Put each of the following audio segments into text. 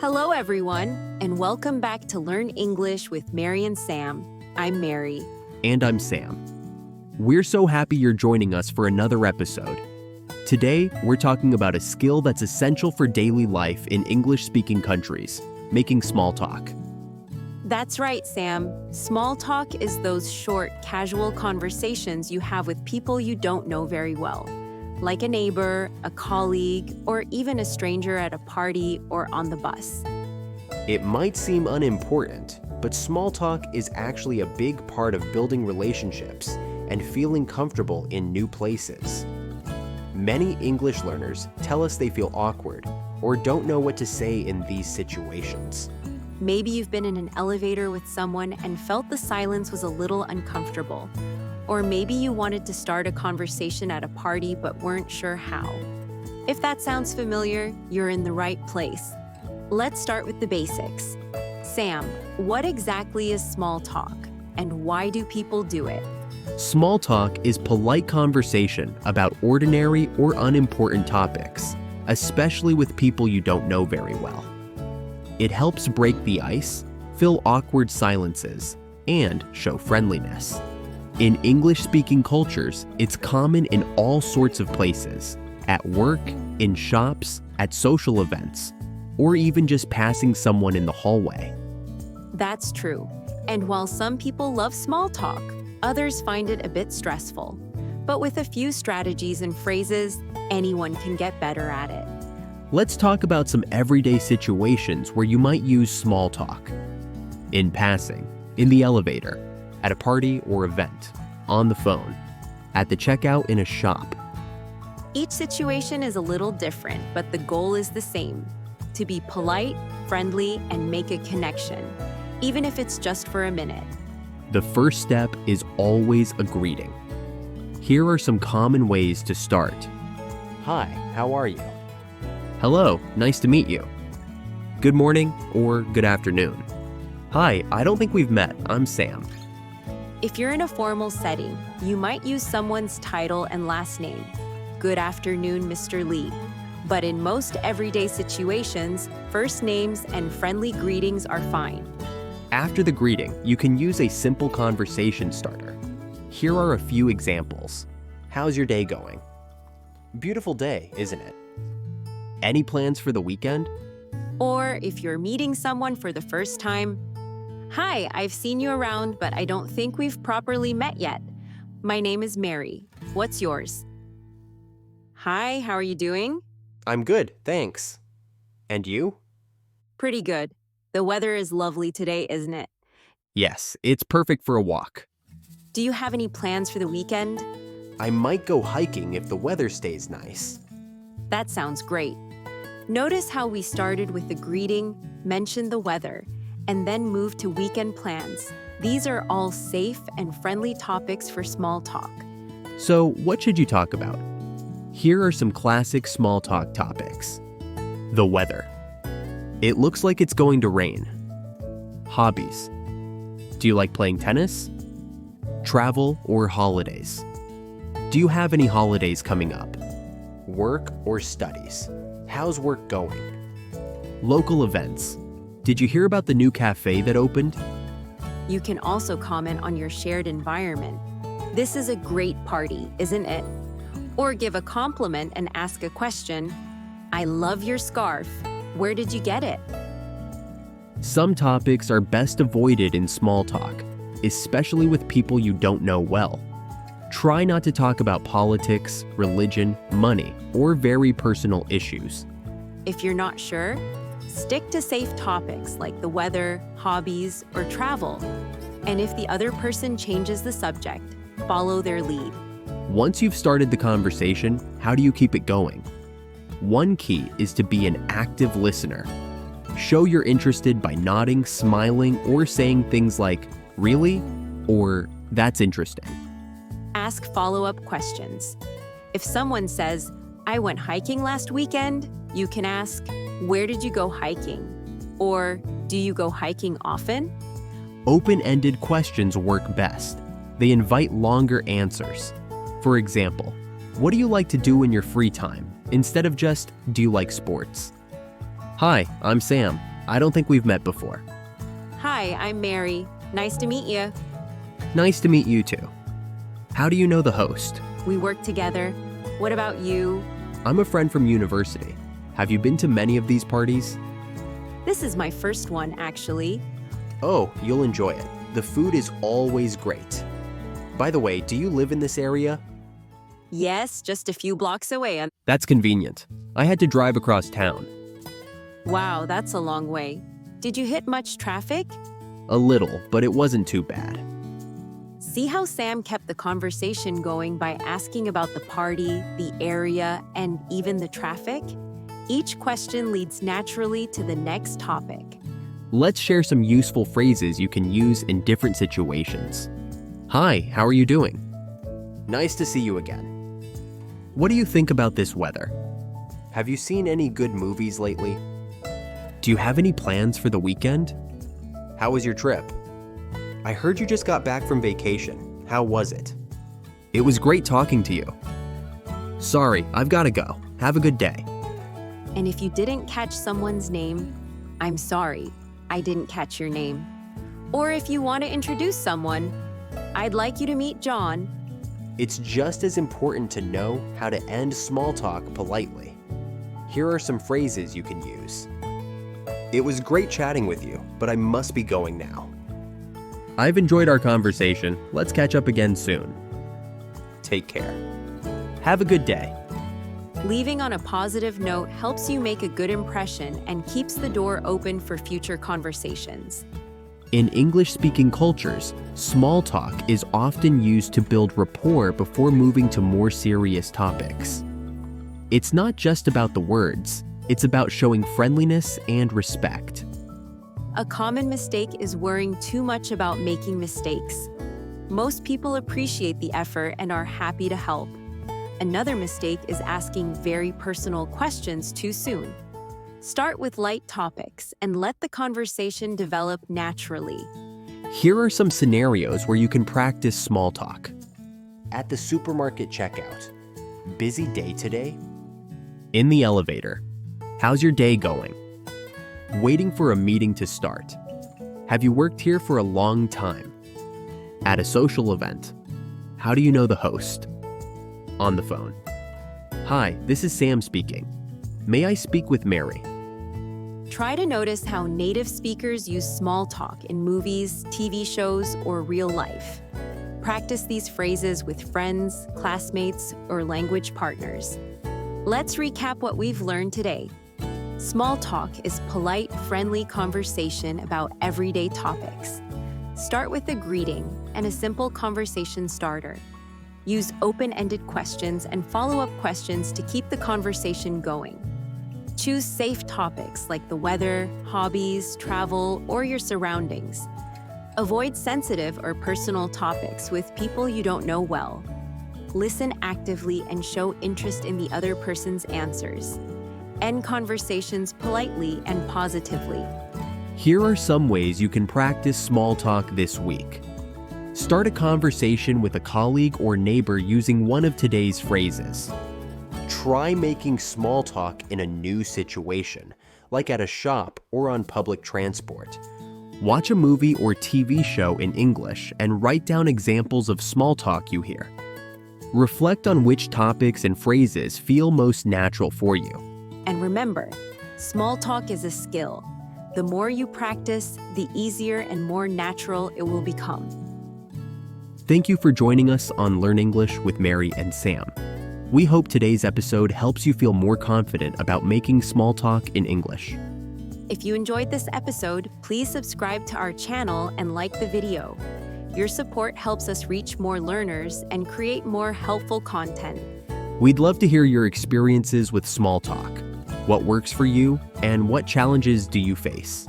Hello, everyone, and welcome back to Learn English with Mary and Sam. I'm Mary. And I'm Sam. We're so happy you're joining us for another episode. Today, we're talking about a skill that's essential for daily life in English-speaking countries, making small talk. That's right, Sam. Small talk is those short, casual conversations you have with people you don't know very well, like a neighbor, a colleague, or even a stranger at a party or on the bus. It might seem unimportant, but small talk is actually a big part of building relationships and feeling comfortable in new places. Many English learners tell us they feel awkward or don't know what to say in these situations. Maybe you've been in an elevator with someone and felt the silence was a little uncomfortable. Or maybe you wanted to start a conversation at a party but weren't sure how. If that sounds familiar, you're in the right place. Let's start with the basics. Sam, what exactly is small talk, and why do people do it? Small talk is polite conversation about ordinary or unimportant topics, especially with people you don't know very well. It helps break the ice, fill awkward silences, and show friendliness. In English-speaking cultures, it's common in all sorts of places, at work, in shops, at social events, or even just passing someone in the hallway. That's true. And while some people love small talk, others find it a bit stressful. But with a few strategies and phrases, anyone can get better at it. Let's talk about some everyday situations where you might use small talk. In passing, in the elevator, at a party or event, on the phone, at the checkout in a shop. Each situation is a little different, but the goal is the same: to be polite, friendly, and make a connection, even if it's just for a minute. The first step is always a greeting. Here are some common ways to start. Hi, how are you? Hello, nice to meet you. Good morning or good afternoon. Hi, I don't think we've met. I'm Sam. If you're in a formal setting, you might use someone's title and last name. Good afternoon, Mr. Lee. But in most everyday situations, first names and friendly greetings are fine. After the greeting, you can use a simple conversation starter. Here are a few examples. How's your day going? Beautiful day, isn't it? Any plans for the weekend? Or if you're meeting someone for the first time, hi, I've seen you around, but I don't think we've properly met yet. My name is Mary. What's yours? Hi, how are you doing? I'm good, thanks. And you? Pretty good. The weather is lovely today, isn't it? Yes, it's perfect for a walk. Do you have any plans for the weekend? I might go hiking if the weather stays nice. That sounds great. Notice how we started with the greeting, mentioned the weather, and then moved to weekend plans. These are all safe and friendly topics for small talk. So, what should you talk about? Here are some classic small talk topics. The weather. It looks like it's going to rain. Hobbies. Do you like playing tennis? Travel or holidays? Do you have any holidays coming up? Work or studies? How's work going? Local events. Did you hear about the new cafe that opened? You can also comment on your shared environment. This is a great party, isn't it? Or give a compliment and ask a question. I love your scarf. Where did you get it? Some topics are best avoided in small talk, especially with people you don't know well. Try not to talk about politics, religion, money, or very personal issues. If you're not sure, stick to safe topics like the weather, hobbies, or travel. And if the other person changes the subject, follow their lead. Once you've started the conversation, how do you keep it going? One key is to be an active listener. Show you're interested by nodding, smiling, or saying things like, "Really?" or "That's interesting." Ask follow-up questions. If someone says, I went hiking last weekend, you can ask, where did you go hiking? Or, do you go hiking often? Open-ended questions work best. They invite longer answers. For example, what do you like to do in your free time? Instead of just, do you like sports? Hi, I'm Sam. I don't think we've met before. Hi, I'm Mary. Nice to meet you. Nice to meet you too. How do you know the host? We work together. What about you? I'm a friend from university. Have you been to many of these parties? This is my first one, actually. Oh, you'll enjoy it. The food is always great. By the way, do you live in this area? Yes, just a few blocks away. That's convenient. I had to drive across town. Wow, that's a long way. Did you hit much traffic? A little, but it wasn't too bad. See how Sam kept the conversation going by asking about the party, the area, and even the traffic? Each question leads naturally to the next topic. Let's share some useful phrases you can use in different situations. Hi, how are you doing? Nice to see you again. What do you think about this weather? Have you seen any good movies lately? Do you have any plans for the weekend? How was your trip? I heard you just got back from vacation. How was it? It was great talking to you. Sorry, I've got to go. Have a good day. And if you didn't catch someone's name, I'm sorry, I didn't catch your name. Or if you want to introduce someone, I'd like you to meet John. It's just as important to know how to end small talk politely. Here are some phrases you can use. It was great chatting with you, but I must be going now. I've enjoyed our conversation. Let's catch up again soon. Take care. Have a good day. Leaving on a positive note helps you make a good impression and keeps the door open for future conversations. In English-speaking cultures, small talk is often used to build rapport before moving to more serious topics. It's not just about the words, it's about showing friendliness and respect. A common mistake is worrying too much about making mistakes. Most people appreciate the effort and are happy to help. Another mistake is asking very personal questions too soon. Start with light topics and let the conversation develop naturally. Here are some scenarios where you can practice small talk. At the supermarket checkout. Busy day today? In the elevator. How's your day going? Waiting for a meeting to start. Have you worked here for a long time? At a social event. How do you know the host? On the phone. Hi, this is Sam speaking. May I speak with Mary? Try to notice how native speakers use small talk in movies, TV shows, or real life. Practice these phrases with friends, classmates, or language partners. Let's recap what we've learned today. Small talk is polite, friendly conversation about everyday topics. Start with a greeting and a simple conversation starter. Use open-ended questions and follow-up questions to keep the conversation going. Choose safe topics like the weather, hobbies, travel, or your surroundings. Avoid sensitive or personal topics with people you don't know well. Listen actively and show interest in the other person's answers. End conversations politely and positively. Here are some ways you can practice small talk this week. Start a conversation with a colleague or neighbor using one of today's phrases. Try making small talk in a new situation, like at a shop or on public transport. Watch a movie or TV show in English and write down examples of small talk you hear. Reflect on which topics and phrases feel most natural for you. And remember, small talk is a skill. The more you practice, the easier and more natural it will become. Thank you for joining us on Learn English with Mary and Sam. We hope today's episode helps you feel more confident about making small talk in English. If you enjoyed this episode, please subscribe to our channel and like the video. Your support helps us reach more learners and create more helpful content. We'd love to hear your experiences with small talk. What works for you and what challenges do you face?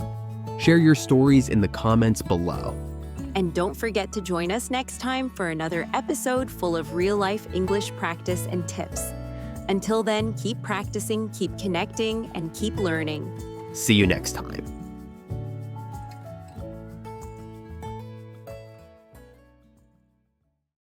Share your stories in the comments below. And don't forget to join us next time for another episode full of real-life English practice and tips. Until then, keep practicing, keep connecting, and keep learning. See you next time.